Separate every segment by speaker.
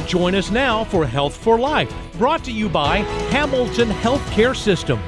Speaker 1: Join us now for Health for Life, brought to you by Hamilton Healthcare System.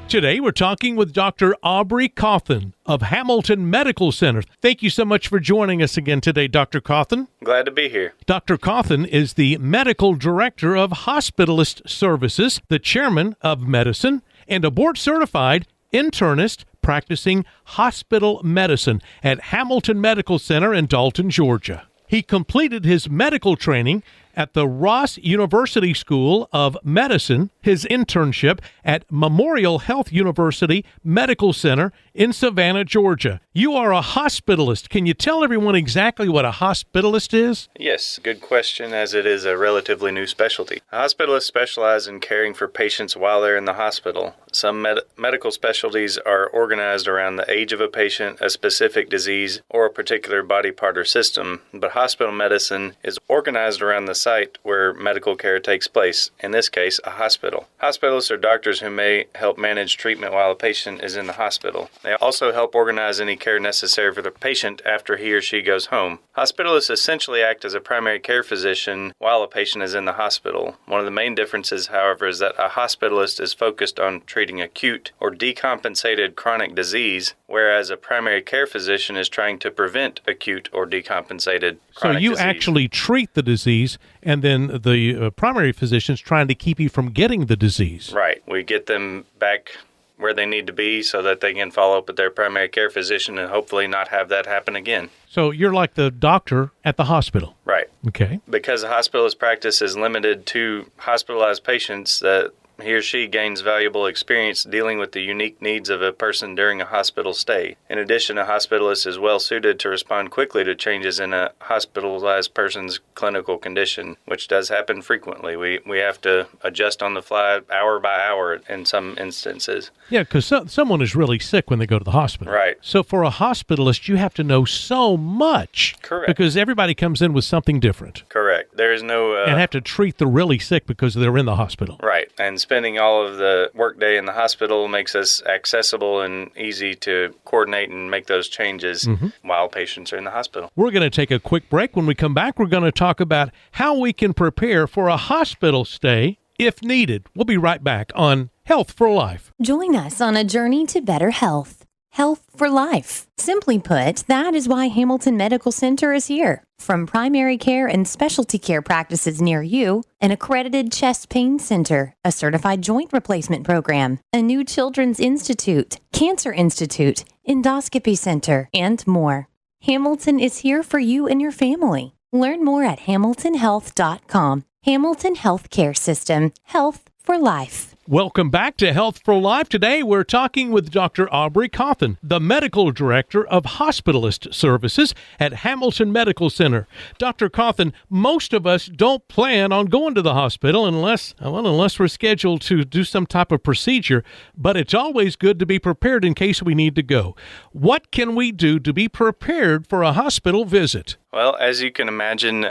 Speaker 1: Today, we're talking with Dr. Aubrey Cawthon of Hamilton Medical Center. Thank you so much for joining us again today, Dr. Cawthon.
Speaker 2: Glad to be here.
Speaker 1: Dr. Cawthon is the Medical Director of Hospitalist Services, the Chairman of Medicine, and a board-certified internist practicing hospital medicine at Hamilton Medical Center in Dalton, Georgia. He completed his medical training at the Ross University School of Medicine, his internship at Memorial Health University Medical Center in Savannah, Georgia. You are a hospitalist. Can you tell everyone exactly what a hospitalist is?
Speaker 2: Yes, good question, as it is a relatively new specialty. A hospitalist specializes in caring for patients while they're in the hospital. Some medical specialties are organized around the age of a patient, a specific disease, or a particular body part or system, but hospital medicine is organized around the site where medical care takes place, in this case, a hospital. Hospitalists are doctors who may help manage treatment while a patient is in the hospital. They also help organize any care necessary for the patient after he or she goes home. Hospitalists essentially act as a primary care physician while a patient is in the hospital. One of the main differences, however, is that a hospitalist is focused on treating acute or decompensated chronic disease, whereas a primary care physician is trying to prevent acute or decompensated chronic disease.
Speaker 1: So you actually treat the disease, and then the primary physician is trying to keep you from getting the disease.
Speaker 2: Right. We get them back where they need to be so that they can follow up with their primary care physician and hopefully not have that happen again.
Speaker 1: So you're like the doctor at the hospital.
Speaker 2: Right.
Speaker 1: Okay.
Speaker 2: Because a hospitalist practice is limited to hospitalized patients, that he or she gains valuable experience dealing with the unique needs of a person during a hospital stay. In addition, a hospitalist is well suited to respond quickly to changes in a hospitalized person's clinical condition, which does happen frequently. We have to adjust on the fly hour by hour in some instances.
Speaker 1: Yeah, because someone is really sick when they go to the hospital.
Speaker 2: Right.
Speaker 1: So for a hospitalist, you have to know so much.
Speaker 2: Correct.
Speaker 1: Because everybody comes in with something different.
Speaker 2: Correct. There is no...
Speaker 1: and have to treat the really sick because they're in the hospital.
Speaker 2: Right. And spending all of the workday in the hospital makes us accessible and easy to coordinate and make those changes while patients are in the hospital.
Speaker 1: We're going to take a quick break. When we come back, we're going to talk about how we can prepare for a hospital stay if needed. We'll be right back on Health for Life.
Speaker 3: Join us on a journey to better health. Health for life. Simply put, that is why Hamilton Medical Center is here. From primary care and specialty care practices near you, an accredited chest pain center, a certified joint replacement program, a new children's institute, cancer institute, endoscopy center, and more. Hamilton is here for you and your family. Learn more at hamiltonhealth.com. Hamilton Healthcare System. Health for life.
Speaker 1: Welcome back to Health for Life. Today, we're talking with Dr. Aubrey Cawthon, the Medical Director of Hospitalist Services at Hamilton Medical Center. Dr. Cawthon, most of us don't plan on going to the hospital unless we're scheduled to do some type of procedure, but it's always good to be prepared in case we need to go. What can we do to be prepared for a hospital visit?
Speaker 2: Well, as you can imagine,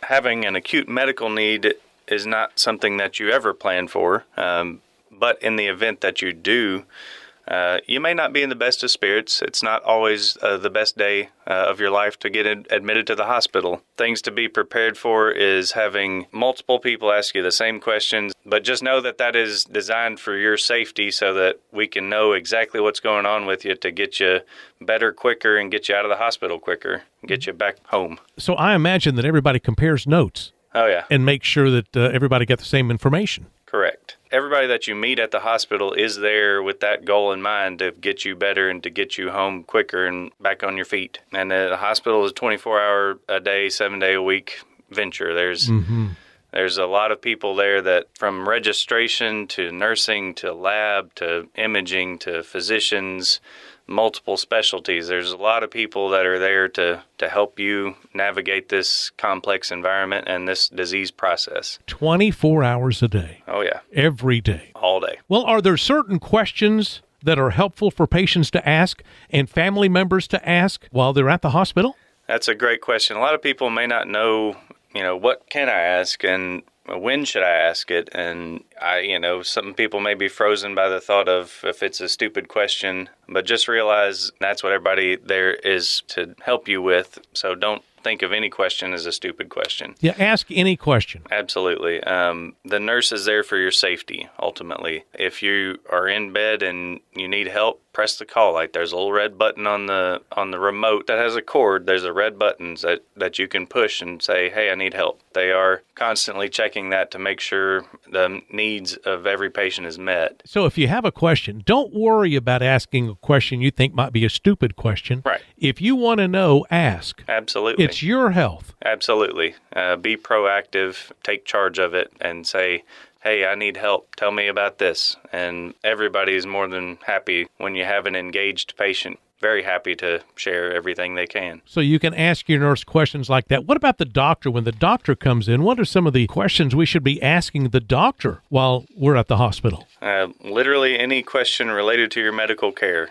Speaker 2: having an acute medical need is not something that you ever plan for, but in the event that you do, you may not be in the best of spirits. It's not always the best day of your life to get admitted to the hospital. Things to be prepared for is having multiple people ask you the same questions, but just know that that is designed for your safety so that we can know exactly what's going on with you to get you better quicker and get you out of the hospital quicker and get you back home.
Speaker 1: So I imagine that everybody compares notes.
Speaker 2: Oh, yeah.
Speaker 1: And make sure that everybody got the same information.
Speaker 2: Correct. Everybody that you meet at the hospital is there with that goal in mind to get you better and to get you home quicker and back on your feet. And the hospital is a 24-hour-a-day, 7-day-a-week venture. There's a lot of people there that, from registration to nursing to lab to imaging to physicians, multiple specialties. There's a lot of people that are there to help you navigate this complex environment and this disease process.
Speaker 1: 24 hours a day.
Speaker 2: Oh, yeah.
Speaker 1: Every day.
Speaker 2: All day.
Speaker 1: Well, are there certain questions that are helpful for patients to ask and family members to ask while they're at the hospital?
Speaker 2: That's a great question. A lot of people may not know, what can I ask and when should I ask it? And some people may be frozen by the thought of if it's a stupid question, but just realize that's what everybody there is to help you with. So don't think of any question as a stupid question.
Speaker 1: Yeah, ask any question.
Speaker 2: Absolutely. The nurse is there for your safety, ultimately. If you are in bed and you need help, press the call light. There's a little red button on the remote that has a cord. There's a red button that you can push and say, hey, I need help. They are constantly checking that to make sure the needs of every patient is met.
Speaker 1: So if you have a question, don't worry about asking a question you think might be a stupid question.
Speaker 2: Right.
Speaker 1: If you want to know, ask.
Speaker 2: Absolutely.
Speaker 1: It's your health.
Speaker 2: Absolutely. Be proactive, take charge of it, and say, hey, I need help. Tell me about this. And everybody's more than happy when you have an engaged patient. Very happy to share everything they can.
Speaker 1: So you can ask your nurse questions like that. What about the doctor? When the doctor comes in, what are some of the questions we should be asking the doctor while we're at the hospital?
Speaker 2: Literally any question related to your medical care.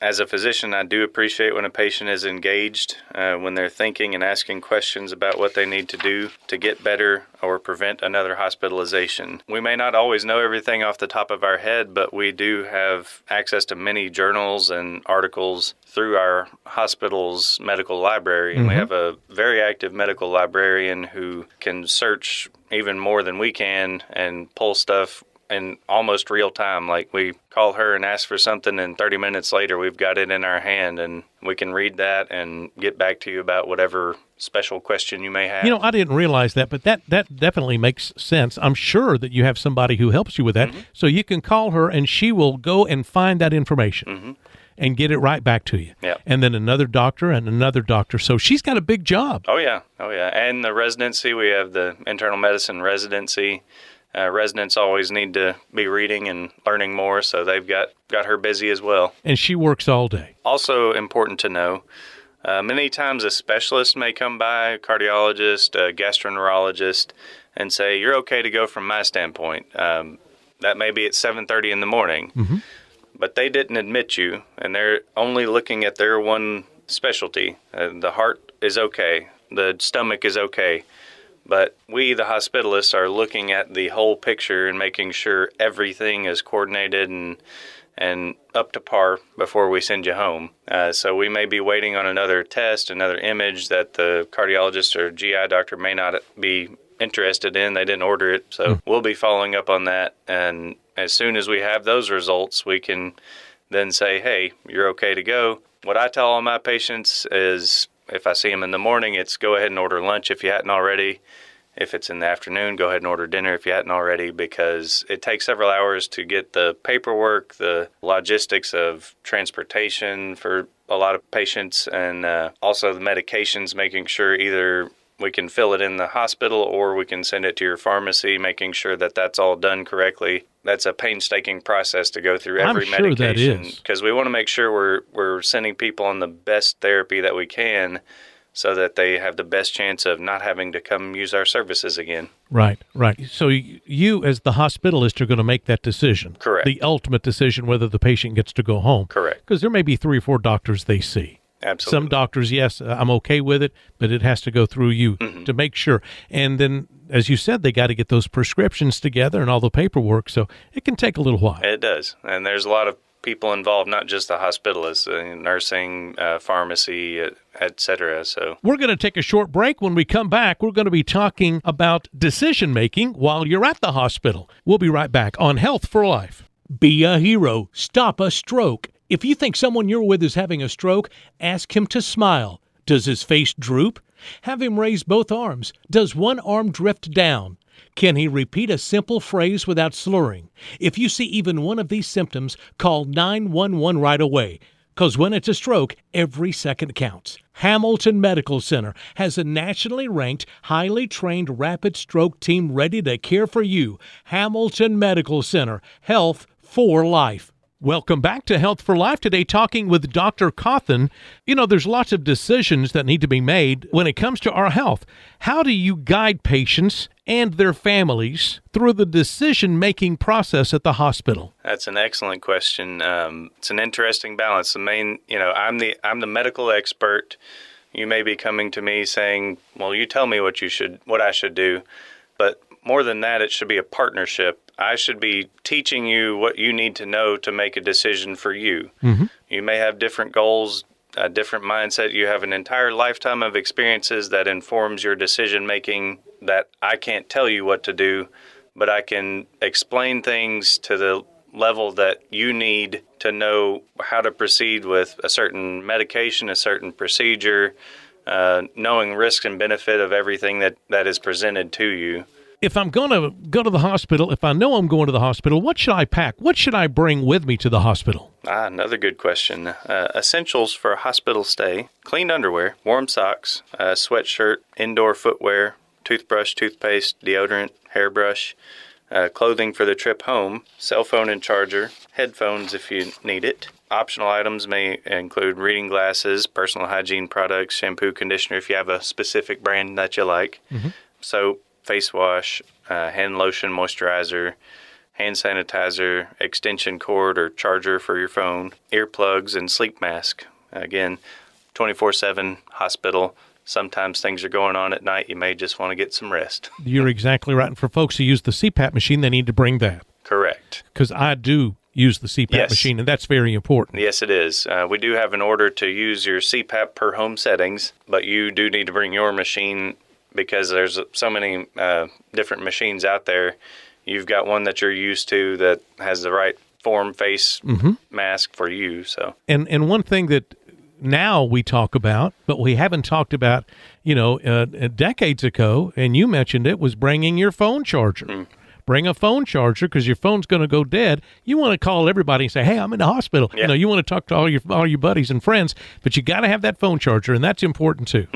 Speaker 2: As a physician, I do appreciate when a patient is engaged, when they're thinking and asking questions about what they need to do to get better or prevent another hospitalization. We may not always know everything off the top of our head, but we do have access to many journals and articles through our hospital's medical library. And we have a very active medical librarian who can search even more than we can and pull stuff in almost real time. Like, we call her and ask for something, and 30 minutes later we've got it in our hand, and we can read that and get back to you about whatever special question you may have.
Speaker 1: You know, I didn't realize that, but that definitely makes sense. I'm sure that you have somebody who helps you with that. So you can call her and she will go and find that information and get it right back to you.
Speaker 2: Yep.
Speaker 1: And then another doctor and another doctor. So she's got a big job.
Speaker 2: Oh yeah. And the residency, we have the internal medicine residency. Residents always need to be reading and learning more, so they've got her busy as well.
Speaker 1: And she works all day.
Speaker 2: Also important to know, many times a specialist may come by, a cardiologist, a gastroenterologist, and say, you're okay to go from my standpoint. That may be at 7:30 in the morning, but they didn't admit you, and they're only looking at their one specialty. The heart is okay, the stomach is okay. But we, the hospitalists, are looking at the whole picture and making sure everything is coordinated and up to par before we send you home. So we may be waiting on another test, another image that the cardiologist or GI doctor may not be interested in. They didn't order it. So we'll be following up on that. And as soon as we have those results, we can then say, hey, you're okay to go. What I tell all my patients is, if I see them in the morning, it's go ahead and order lunch if you hadn't already. If it's in the afternoon, go ahead and order dinner if you hadn't already, because it takes several hours to get the paperwork, the logistics of transportation for a lot of patients, and also the medications, making sure either we can fill it in the hospital or we can send it to your pharmacy, making sure that that's all done correctly. That's a painstaking process to go through every medication, because we want to make sure we're sending people on the best therapy that we can so that they have the best chance of not having to come use our services again.
Speaker 1: Right. So you, as the hospitalist, are going to make that decision.
Speaker 2: Correct.
Speaker 1: The ultimate decision whether the patient gets to go home.
Speaker 2: Correct.
Speaker 1: Because there may be 3 or 4 doctors they see.
Speaker 2: Absolutely.
Speaker 1: Some doctors, yes, I'm okay with it, but it has to go through you to make sure. And then, as you said, they got to get those prescriptions together and all the paperwork, so it can take a little while.
Speaker 2: It does. And there's a lot of people involved, not just the hospitalists, nursing, pharmacy, et cetera. So
Speaker 1: we're going to take a short break. When we come back, we're going to be talking about decision-making while you're at the hospital. We'll be right back on Health for Life. Be a hero. Stop a stroke. If you think someone you're with is having a stroke, ask him to smile. Does his face droop? Have him raise both arms. Does one arm drift down? Can he repeat a simple phrase without slurring? If you see even one of these symptoms, call 911 right away. Because when it's a stroke, every second counts. Hamilton Medical Center has a nationally ranked, highly trained rapid stroke team ready to care for you. Hamilton Medical Center. Health for life. Welcome back to Health for Life. Today, talking with Dr. Cawthon. You know, there's lots of decisions that need to be made when it comes to our health. How do you guide patients and their families through the decision-making process at the hospital?
Speaker 2: That's an excellent question. It's an interesting balance. The main, I'm the medical expert. You may be coming to me saying, "Well, you tell me what I should do," but more than that, it should be a partnership. I should be teaching you what you need to know to make a decision for you. You may have different goals, a different mindset. You have an entire lifetime of experiences that informs your decision making, that I can't tell you what to do, but I can explain things to the level that you need to know how to proceed with a certain medication, a certain procedure, knowing risk and benefit of everything that is presented to you.
Speaker 1: If I'm going to go to the hospital, if I know I'm going to the hospital, what should I pack? What should I bring with me to the hospital?
Speaker 2: Another good question. Essentials for a hospital stay: clean underwear, warm socks, a sweatshirt, indoor footwear, toothbrush, toothpaste, deodorant, hairbrush, clothing for the trip home, cell phone and charger, headphones if you need it. Optional items may include reading glasses, personal hygiene products, shampoo, conditioner if you have a specific brand that you like, soap, face wash, hand lotion, moisturizer, hand sanitizer, extension cord or charger for your phone, earplugs, and sleep mask. Again, 24/7 hospital. Sometimes things are going on at night. You may just want to get some rest.
Speaker 1: You're exactly right. And for folks who use the CPAP machine, they need to bring that.
Speaker 2: Correct.
Speaker 1: Because I do use the CPAP machine, and that's very important.
Speaker 2: Yes, it is. We do have an order to use your CPAP per home settings, but you do need to bring your machine because there's so many different machines out there. You've got one that you're used to that has the right form, face mask for you. So,
Speaker 1: and one thing that now we talk about, but we haven't talked about, decades ago, and you mentioned it, was bringing your phone charger. Bring a phone charger because your phone's going to go dead. You want to call everybody and say, "Hey, I'm in the hospital."
Speaker 2: Yeah.
Speaker 1: You want to talk to all your buddies and friends, but you got to have that phone charger, and that's important too.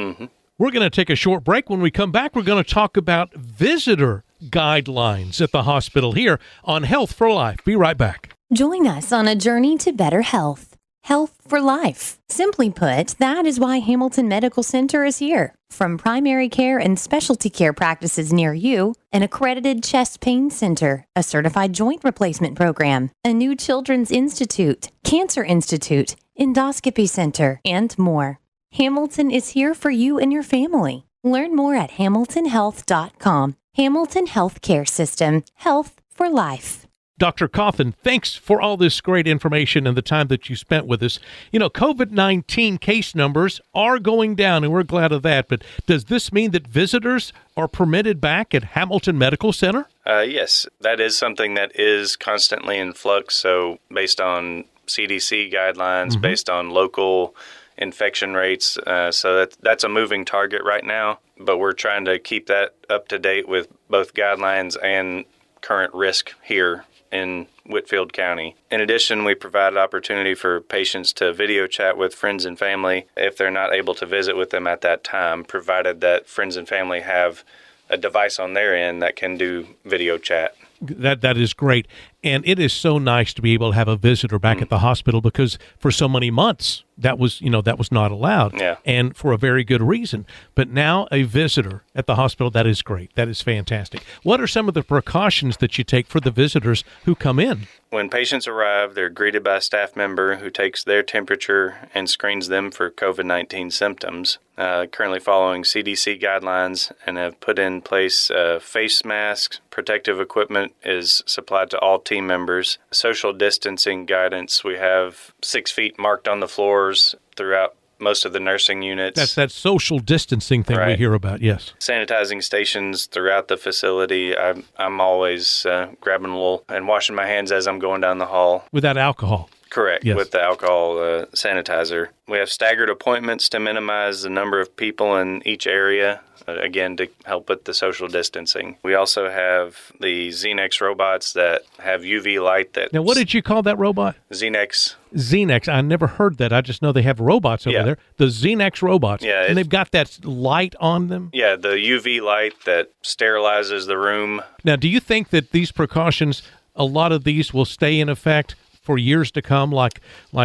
Speaker 1: We're going to take a short break. When we come back, we're going to talk about visitor guidelines at the hospital here on Health for Life. Be right back.
Speaker 3: Join us on a journey to better health. Health for life. Simply put, that is why Hamilton Medical Center is here. From primary care and specialty care practices near you, an accredited chest pain center, a certified joint replacement program, a new children's institute, cancer institute, endoscopy center, and more. Hamilton is here for you and your family. Learn more at hamiltonhealth.com. Hamilton Healthcare System. Health for life.
Speaker 1: Dr. Cawthon, thanks for all this great information and the time that you spent with us. COVID-19 case numbers are going down, and we're glad of that. But does this mean that visitors are permitted back at Hamilton Medical Center?
Speaker 2: Yes, that is something that is constantly in flux. So based on CDC guidelines, based on local infection rates. So that's a moving target right now, but we're trying to keep that up to date with both guidelines and current risk here in Whitfield County. In addition, we provide opportunity for patients to video chat with friends and family if they're not able to visit with them at that time, provided that friends and family have a device on their end that can do video chat.
Speaker 1: That is great. And it is so nice to be able to have a visitor back at the hospital, because for so many months that was not allowed.
Speaker 2: Yeah.
Speaker 1: And for a very good reason. But now a visitor at the hospital, that is great. That is fantastic. What are some of the precautions that you take for the visitors who come in?
Speaker 2: When patients arrive, they're greeted by a staff member who takes their temperature and screens them for COVID-19 symptoms. Currently following CDC guidelines and have put in place face masks. Protective equipment is supplied to all team members. Social distancing guidance, we have 6 feet marked on the floors throughout most of the nursing units.
Speaker 1: That's that social distancing thing we hear about, yes.
Speaker 2: Sanitizing stations throughout the facility. I'm always grabbing a little and washing my hands as I'm going down the hall.
Speaker 1: Without alcohol.
Speaker 2: Correct,
Speaker 1: yes.
Speaker 2: With the alcohol sanitizer. We have staggered appointments to minimize the number of people in each area, again, to help with the social distancing. We also have the Xenex robots that have UV light.
Speaker 1: Now, what did you call that robot?
Speaker 2: Xenex.
Speaker 1: Xenex. I never heard that. I just know they have robots over there. The Xenex robots.
Speaker 2: Yeah,
Speaker 1: and they've got that light on them?
Speaker 2: Yeah, the UV light that sterilizes the room.
Speaker 1: Now, do you think that these precautions, a lot of these will stay in effect for years to come, like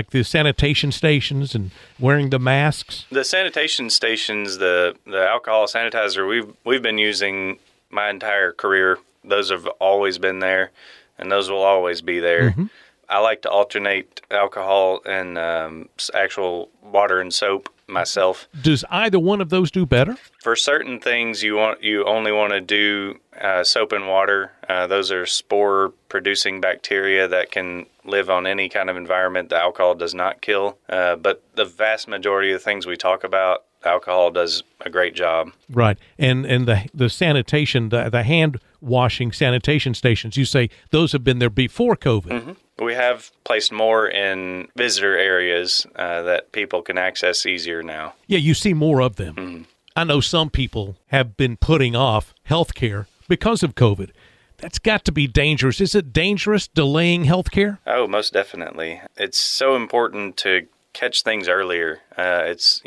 Speaker 1: the sanitation stations and wearing the masks?
Speaker 2: The sanitation stations, the alcohol sanitizer, we've been using my entire career. Those have always been there, and those will always be there. I like to alternate alcohol and actual water and soap myself.
Speaker 1: Does either one of those do better?
Speaker 2: For certain things, you only want to do soap and water. Those are spore-producing bacteria that can live on any kind of environment that alcohol does not kill. But the vast majority of the things we talk about, alcohol does a great job.
Speaker 1: Right. And the sanitation, the hand washing sanitation stations, you say those have been there before COVID.
Speaker 2: Mm-hmm. We have placed more in visitor areas that people can access easier now.
Speaker 1: Yeah, you see more of them.
Speaker 2: Mm-hmm.
Speaker 1: I know some people have been putting off health care because of COVID. That's got to be dangerous. Is it dangerous delaying health care?
Speaker 2: Oh, most definitely. It's so important to catch things earlier. It's,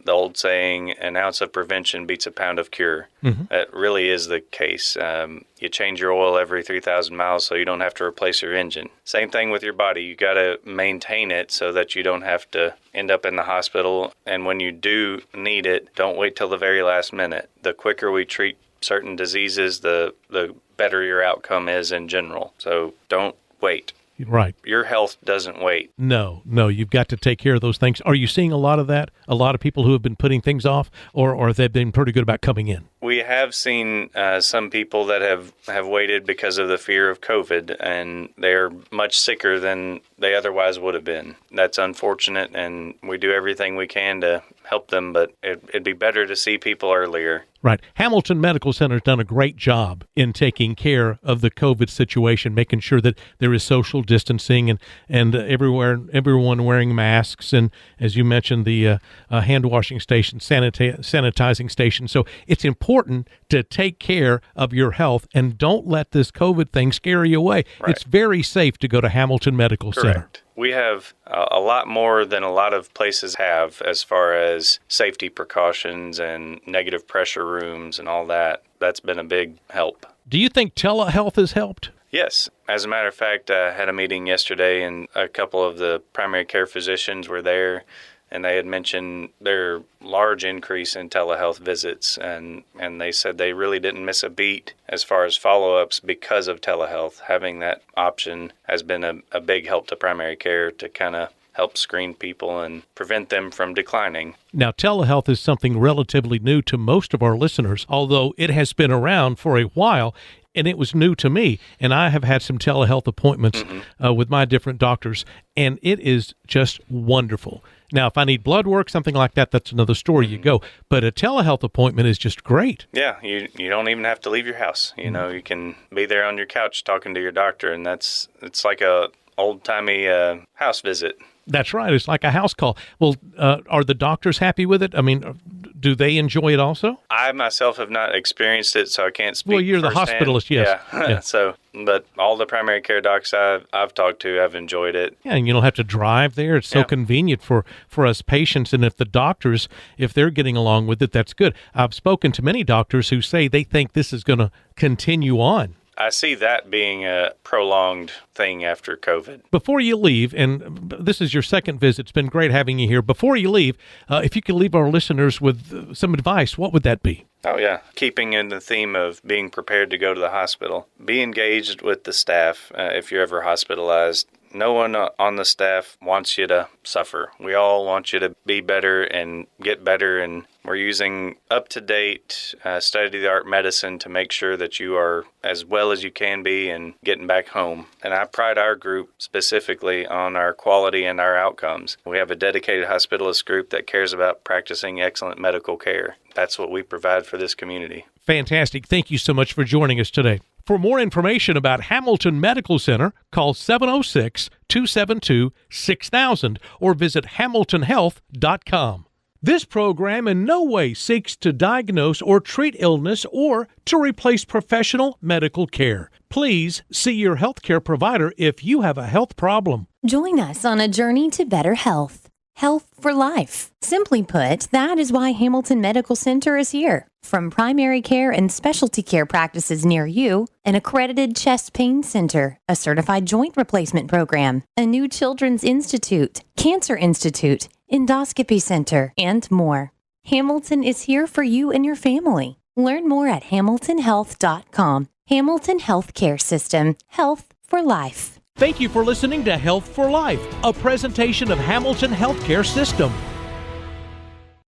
Speaker 2: the old saying, an ounce of prevention beats a pound of cure. Mm-hmm. That really is the case. You change your oil every 3,000 miles so you don't have to replace your engine. Same thing with your body. You got to maintain it so that you don't have to end up in the hospital. And when you do need it, don't wait till the very last minute. The quicker we treat certain diseases, the better your outcome is in general. So don't wait.
Speaker 1: Right.
Speaker 2: Your health doesn't wait.
Speaker 1: No, you've got to take care of those things. Are you seeing a lot of that? A lot of people who have been putting things off, or they've been pretty good about coming in?
Speaker 2: We have seen some people that have waited because of the fear of COVID, and they're much sicker than they otherwise would have been. That's unfortunate, and we do everything we can to help them, but it'd be better to see people earlier.
Speaker 1: Right. Hamilton Medical Center has done a great job in taking care of the COVID situation, making sure that there is social distancing and everyone wearing masks, and as you mentioned, the hand washing station, sanitizing station. So it's important to take care of your health and don't let this COVID thing scare you away.
Speaker 2: Right.
Speaker 1: It's very safe to go to Hamilton Medical Center.
Speaker 2: Correct. We have a lot more than a lot of places have as far as safety precautions and negative pressure rooms and all that. That's been a big help.
Speaker 1: Do you think telehealth has helped?
Speaker 2: Yes. As a matter of fact, I had a meeting yesterday, and a couple of the primary care physicians were there, and they had mentioned their large increase in telehealth visits, and they said they really didn't miss a beat as far as follow-ups because of telehealth. Having that option has been a big help to primary care to kind of help screen people and prevent them from declining.
Speaker 1: Now, telehealth is something relatively new to most of our listeners, although it has been around for a while. And it was new to me, and I have had some telehealth appointments with my different doctors, and it is just wonderful. Now, if I need blood work, something like that, that's another story. You go. But a telehealth appointment is just great.
Speaker 2: Yeah, you don't even have to leave your house. You can be there on your couch talking to your doctor, and it's like a old-timey house visit.
Speaker 1: That's right. It's like a house call. Well, are the doctors happy with it? I mean, do they enjoy it also?
Speaker 2: I myself have not experienced it, so I can't speak.
Speaker 1: Well, you're
Speaker 2: firsthand.
Speaker 1: The hospitalist, yes.
Speaker 2: Yeah. So, but all the primary care docs I've talked to have enjoyed it.
Speaker 1: Yeah, and you don't have to drive there. It's so convenient for us patients. And if the doctors, if they're getting along with it, that's good. I've spoken to many doctors who say they think this is going to continue on.
Speaker 2: I see that being a prolonged thing after COVID.
Speaker 1: Before you leave, and this is your second visit, it's been great having you here. Before you leave, if you could leave our listeners with some advice, what would that be?
Speaker 2: Oh, yeah. Keeping in the theme of being prepared to go to the hospital. Be engaged with the staff if you're ever hospitalized. No one on the staff wants you to suffer. We all want you to be better and get better, and we're using up-to-date, state-of-the-art medicine to make sure that you are as well as you can be and getting back home. And I pride our group specifically on our quality and our outcomes. We have a dedicated hospitalist group that cares about practicing excellent medical care. That's what we provide for this community.
Speaker 1: Fantastic. Thank you so much for joining us today. For more information about Hamilton Medical Center, call 706-272-6000 or visit hamiltonhealth.com. This program in no way seeks to diagnose or treat illness or to replace professional medical care. Please see your healthcare provider if you have a health problem.
Speaker 3: Join us on a journey to better health. Health for life. Simply put, that is why Hamilton Medical Center is here. From primary care and specialty care practices near you, an accredited chest pain center, a certified joint replacement program, a new children's institute, cancer institute, endoscopy center, and more. Hamilton is here for you and your family. Learn more at hamiltonhealth.com. Hamilton Healthcare System. Health for life.
Speaker 1: Thank you for listening to Health for Life, a presentation of Hamilton Healthcare System.